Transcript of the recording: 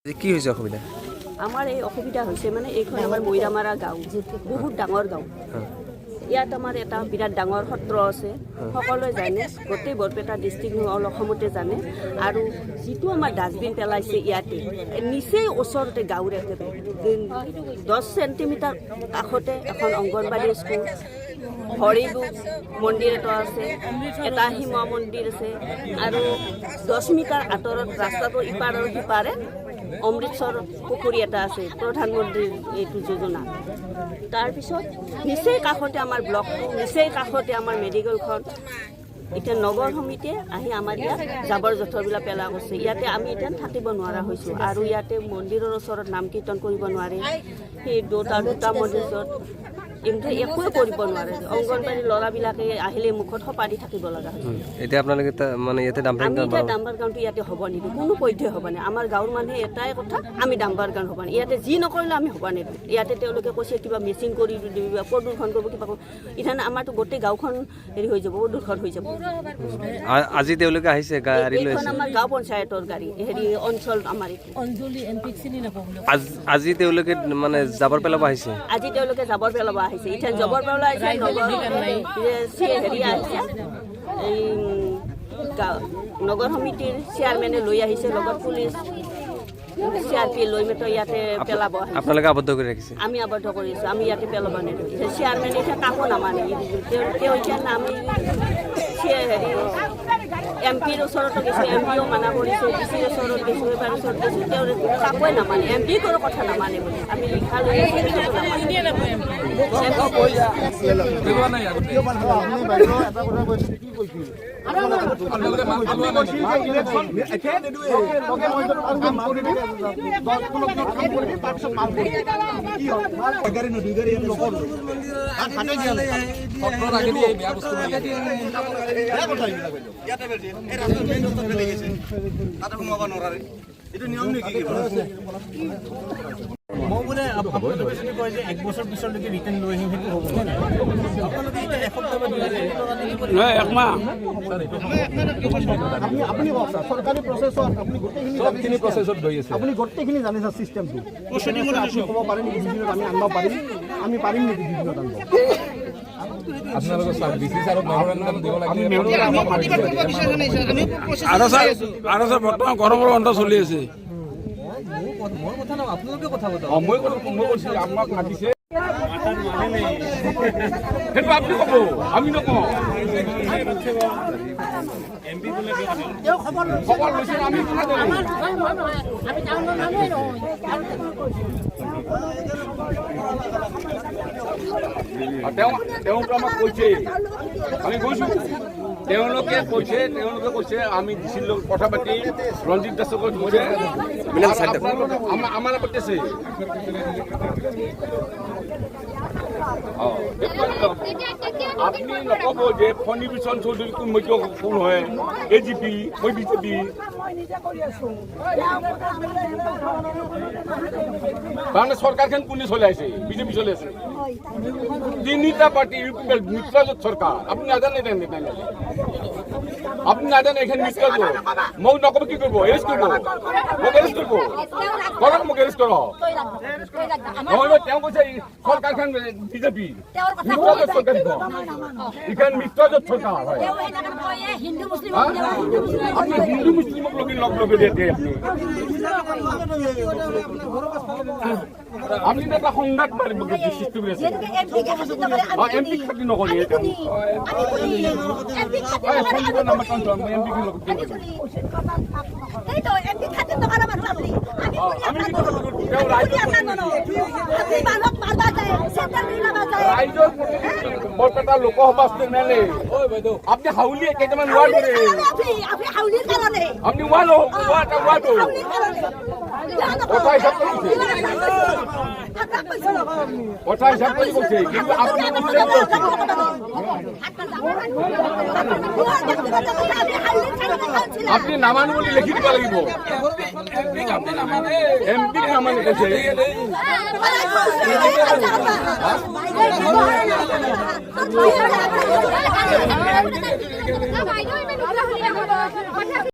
কি হৈছে অসুবিধা? আমাৰ এই অসুবিধা হৈছে মানে এইখন আমাৰ মৈৰামাৰা গাঁও, বহুত ডাঙৰ গাঁও। ইয়াত আমাৰ এটা বিৰাট ডাঙৰ সত্ৰ আছে, সকলোৱে জানে, গোটেই বৰপেটা ডিষ্ট্ৰিক্ট অসমতে জানে। আৰু যিটো আমাৰ ডাষ্টবিন পেলাইছে ইয়াতে নিচেই ওচৰতে গাঁৱৰ একেবাৰে 10 চেণ্টিমিটাৰ কাষতে এখন অংগনবাড়ী স্কুল, হৰিবু মন্দিৰ এটা আছে, এটা হিমা মন্দিৰ আছে, আৰু 10 মিটাৰ আঁতৰত ৰাস্তাটোৰ ইপাৰ আৰু সিপাৰে অমৃতসৰ পুখুৰী এটা আছে, প্ৰধানমন্ত্ৰীৰ এইটো যোজনা। তাৰপিছত নিচেই কাষতে আমাৰ ব্লকটো, নিচেই কাষতে আমাৰ মেডিকেলখন। এতিয়া নগৰ সমিতিয়ে আহি আমাৰ ইয়াত জাবৰ জোঁথৰবিলাক পেলা কৰিছে। ইয়াতে আমি এতিয়া থাকিব নোৱাৰা হৈছোঁ, আৰু ইয়াতে মন্দিৰৰ ওচৰত নাম কীৰ্তন কৰিব নোৱাৰে। সেই দুটা মন্দিৰত একোৱে কৰিব নোৱাৰে। অংগনবাড়ী ল'ৰাবিলাকে আহিলে মুখত সপাৰি থাকিব লগা হৈছে। এতিয়া আপোনালোকে মানে ইয়াতে ডাম্পাৰ গ্ৰাউণ্ডটো ইয়াতে হ'ব নিদিওঁ, কোনো পধ্যে হ'ব নাই। আমাৰ গাঁৱৰ মানুহে এটাই কথা, আমি ডাম্পাৰ গ্ৰাউণ্ড হ'ব নাই, ইয়াতে যি নকৰিলে আমি হ'ব নিদিওঁ। ইয়াতে তেওঁলোকে কৈছে কিবা মেচিন কৰি দিব, প্ৰদূষণ কৰিব, কিবা ইথানে আমাৰতো গোটেই গাঁওখন হেৰি হৈ যাব, প্ৰদূষণ হৈ যাব। আজি তেওঁলোকে আহিছে গাড়ী লৈ, এইখন আমাৰ গাঁও পঞ্চায়তৰ গাড়ী, হেৰি অঞ্চল আমাৰ আজি তেওঁলোকে মানে জাবৰ পেলাব আহিছে। আজি তেওঁলোকে জাবৰ পেলাব আহিছে, এতিয়া জাবৰ পেলাব আহিছে, হেৰি আহিছে, এই নগৰ সমিতিৰ চেয়াৰমেনে লৈ আহিছে, লগত পুলিচ CRP লৈ মেতো ইয়াতে পেলাব আহিছে। আপোনালোকে আবদ্ধ কৰি ৰাখিছে? আমি আবদ্ধ কৰিছোঁ, আমি ইয়াতে পেলাব নিদিওঁ। এতিয়া চেয়াৰমেনে এতিয়া কাকো নামানে, তেওঁ এতিয়া নামি হেৰি MPৰ ওচৰতো গৈছোঁ, MPও মানা কৰিছে, DCৰ ওচৰত গৈছোঁ, এবাৰ ওচৰত গৈছোঁ, তেওঁ কাকোৱে নামানে, MPৰ কথা নামানে বুলি আমি লিখা লৈ মই বোলে আপোনালোকে যদি কয় যে 1 বছৰ পিছলৈকে ৰিটাৰ্ণ লৈ আহিম, সেইটো হ'ব আপোনালোকে এতিয়া এসপ্তাহ বা 2 একমাহ আপুনি চৰকাৰী প্ৰচেছত আপুনি গোটেইখিনি প্ৰচেছত গৈ আছে, আপুনি গোটেইখিনি জানে ছাৰ চিষ্টেমটো। ক'ব পাৰে নেকি দুদিনত আমি আনিব পাৰিম? আমি পাৰিম নেকি দুদিনত আনিব? আপোনালোকৰ আৰু ছাৰ বৰ্তমান গৰমৰ বন্ধ চলি আছে। মোৰ কথা নহয়, আপোনালোকে কথা বতৰা। মই কৈছোঁ আমাক মাতিছে, সেইটো আপুনি ক'ব, আমি নকওঁ। খবৰ লৈছে, আমি তেওঁতো আমাক কৈছে, আমি গৈছোঁ, তেওঁলোকে কৈছে আমি ডিচিৰ লগত কথা পাতি ৰঞ্জিত দাসক কৈছে, আমাৰ পাতিছে। আপনি নকব যে ফণী বিচন চৌধুৰী কোন হয়, AGP, মই BJP। তাৰমানে চৰকাৰখন কোনে চলাই আছে? BJP চলাই আছে। 3টা পাৰ্টি মিত্ৰজোঁট চৰকাৰ, আপুনি নাজানে? আপনি নাজানে এখানে মিত্রজোঁট। মোক নকব কি করবো? এরেস্ট করবো, মোক এরেস্ট করবো, করক, মোক এরেস্ট করো। নহয়, তেওঁ কৈছে চৰকাৰখন BJP মিত্ৰজোঁট চৰকাৰ, এইখন মিত্ৰজোঁট চৰকাৰ হয়। আপনি হিন্দু মুসলিমক লগ লগে দিয়ে আপনি এটা সংঘাত সৃষ্টি কৰি আছে। MP খাতি নকৰি বৰপেটা লোকসভা মেলে আপনি হাউলি কেইটামান ওয়ার্ড করে আপনি কথা হিসাব করছে, কিন্তু আপনি নামান বলে লিখি দিব লাগিব। MP নামানে কৈছে।